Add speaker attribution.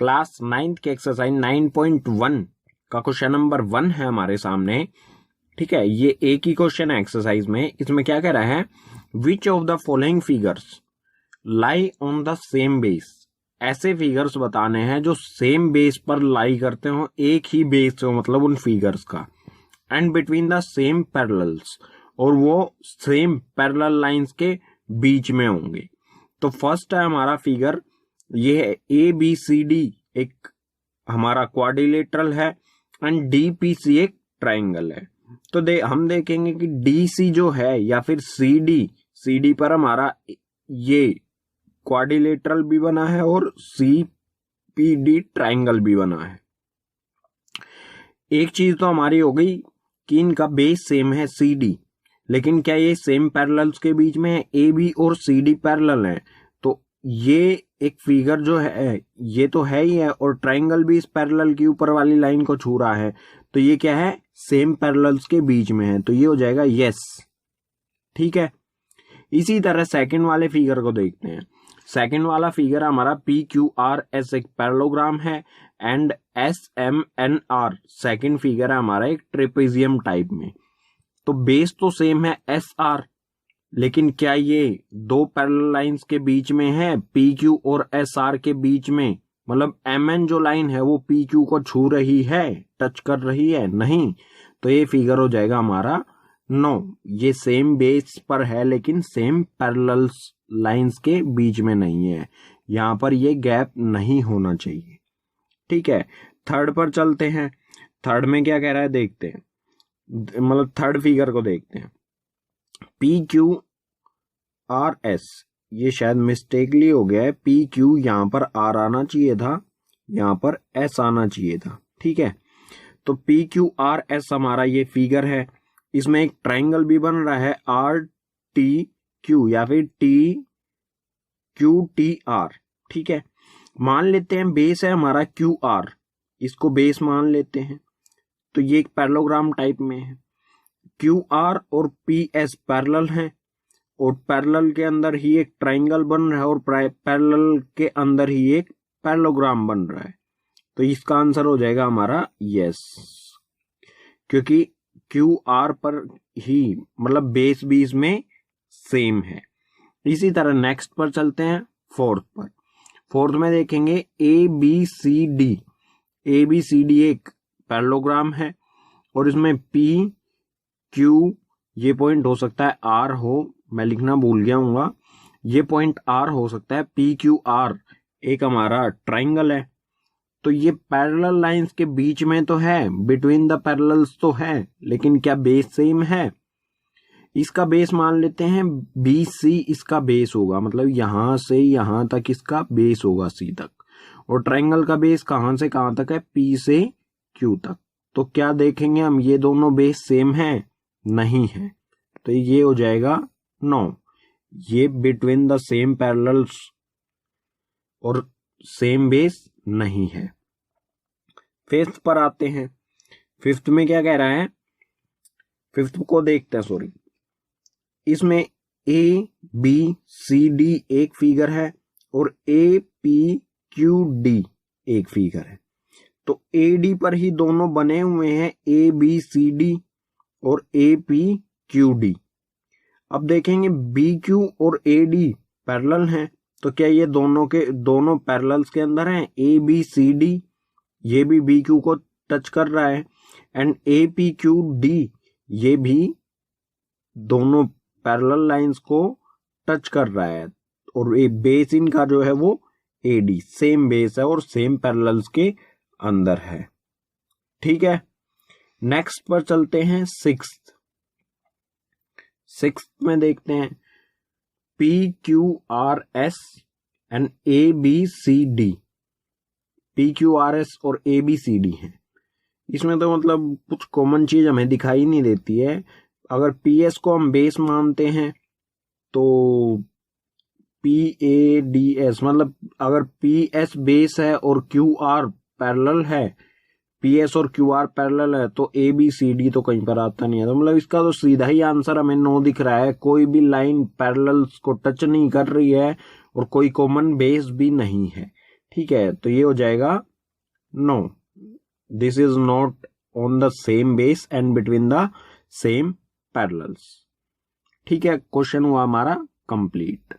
Speaker 1: Class 9th के exercise 9.1 का question number 1 है हमारे सामने। ठीक है, ये एक ही क्वेश्चन है एक्सरसाइज में। इसमें क्या कह रहा है, which of the following figures lie on the same base. ऐसे फिगर्स बताने हैं जो सेम बेस पर लाई करते हो, एक ही बेस हो मतलब उन फिगर्स का, and between the same parallels, और वो सेम पैरेलल लाइंस के बीच में होंगे। तो फर्स्ट है हमारा फिगर, ये है ABCD एक हमारा क्वाड्रिलेटरल है एंड DPC एक ट्राइंगल है। तो हम देखेंगे कि DC जो है या फिर CD पर हमारा ये क्वाड्रिलेटरल भी बना है और CPD ट्राइंगल भी बना है। एक चीज तो हमारी हो गई कि इनका बेस सेम है CD, लेकिन क्या ये सेम पैरेलल्स के बीच में है? AB और CD पैरेलल हैं, तो ये एक फिगर जो है ये तो है ही है, और ट्राइंगल भी इस पैरेलल की ऊपर वाली लाइन को छू रहा है, तो ये क्या है, सेम पैरेलल्स के बीच में है, तो ये हो जाएगा यस। ठीक है, इसी तरह सेकंड वाले फिगर को देखते हैं। सेकंड वाला फिगर हमारा PQRS एक पैरेललोग्राम है एंड SMNR सेकंड फिगर है हमारा एक ट्रेपेजियम टाइप में। तो बेस तो सेम है SR, लेकिन क्या ये दो पैरेलल लाइंस के बीच में है, PQ और SR के बीच में, मतलब MN जो लाइन है वो PQ को छू रही है, टच कर रही है? नहीं। तो ये फिगर हो जाएगा हमारा नो, ये सेम बेस पर है लेकिन सेम पैरेलल लाइंस के बीच में नहीं है, यहां पर ये गैप नहीं होना चाहिए। ठीक है, थर्ड पर चलते हैं। थर्ड में क्या कह रहा है देखते हैं, मतलब थर्ड फिगर को देखते हैं। PQRS, ये शायद मिस्टेकली हो गया है, PQ यहां पर R आना चाहिए था, यहां पर S आना चाहिए था। ठीक है, तो PQRS हमारा ये फिगर है, इसमें एक ट्राइंगल भी बन रहा है RTQ या फिर TQTR। ठीक है, मान लेते हैं बेस है हमारा QR, इसको बेस मान लेते हैं, तो ये एक पैरेललोग्राम टाइप में है। QR और PS पैरेलल हैं, और पैरेलल के अंदर ही एक ट्राइंगल बन रहा है, और पैरेलल के अंदर ही एक पैरेललोग्राम बन रहा है। तो इसका आंसर हो जाएगा हमारा यस, क्योंकि QR पर ही मतलब बेस भी इसमें सेम है। इसी तरह नेक्स्ट पर चलते हैं, फोर्थ पर। फोर्थ में देखेंगे ABCD एक पैरेललोग्राम है, और इसमें PQ, ये पॉइंट हो सकता है R हो, मैं लिखना भूल गया हूँ, ये पॉइंट R हो सकता है। PQR एक हमारा ट्राइंगल है, तो ये पैरेलल लाइंस के बीच में तो है, बिटवीन द पैरेलल्स तो है, लेकिन क्या बेस सेम है? इसका बेस मान लेते हैं BC, इसका बेस होगा, मतलब यहां से यहां तक इसका बेस होगा C तक, और ट्राइंगल का बेस कहां से कहां तक है, P से Q तक। तो क्या देखेंगे हम, ये दोनों बेस सेम है? नहीं है, तो ये हो जाएगा नो, ये बिटवीन द सेम पैरेलल्स और सेम बेस नहीं है। फिफ्थ पर आते हैं। फिफ्थ में क्या कह रहा है, फिफ्थ को देखते हैं, सॉरी, इसमें ABCD एक फिगर है और APQD एक फिगर है। तो AD पर ही दोनों बने हुए हैं, ABCD और APQD। अब देखेंगे BQ और AD पैरेलल हैं, तो क्या ये दोनों पैरेलल्स के अंदर हैं? ABCD ये भी BQ को टच कर रहा है, एंड APQD ये भी दोनों पैरेलल लाइंस को टच कर रहा है, और ये बेस इनका जो है वो AD सेम बेस है और सेम पैरेलल्स के अंदर है। ठीक है, नेक्स्ट पर चलते हैं सिक्स्थ में देखते हैं PQRS एंड ABCD। PQRS और ABCD हैं, इसमें तो मतलब कुछ कॉमन चीज हमें दिखाई नहीं देती है। अगर PS को हम बेस मानते हैं तो PADS, मतलब अगर PS बेस है और QR पैरेलल है, PS और QR पैरेलल है, तो ABCD तो कहीं पर आता नहीं है। तो मतलब इसका तो सीधा ही आंसर हमें नो दिख रहा है, कोई भी लाइन पैरेलल्स को टच नहीं कर रही है और कोई कॉमन बेस भी नहीं है। ठीक है, तो ये हो जाएगा no, this is not on the same base and between the same parallels. ठीक है, क्वेश्चन हुआ हमारा कंप्लीट।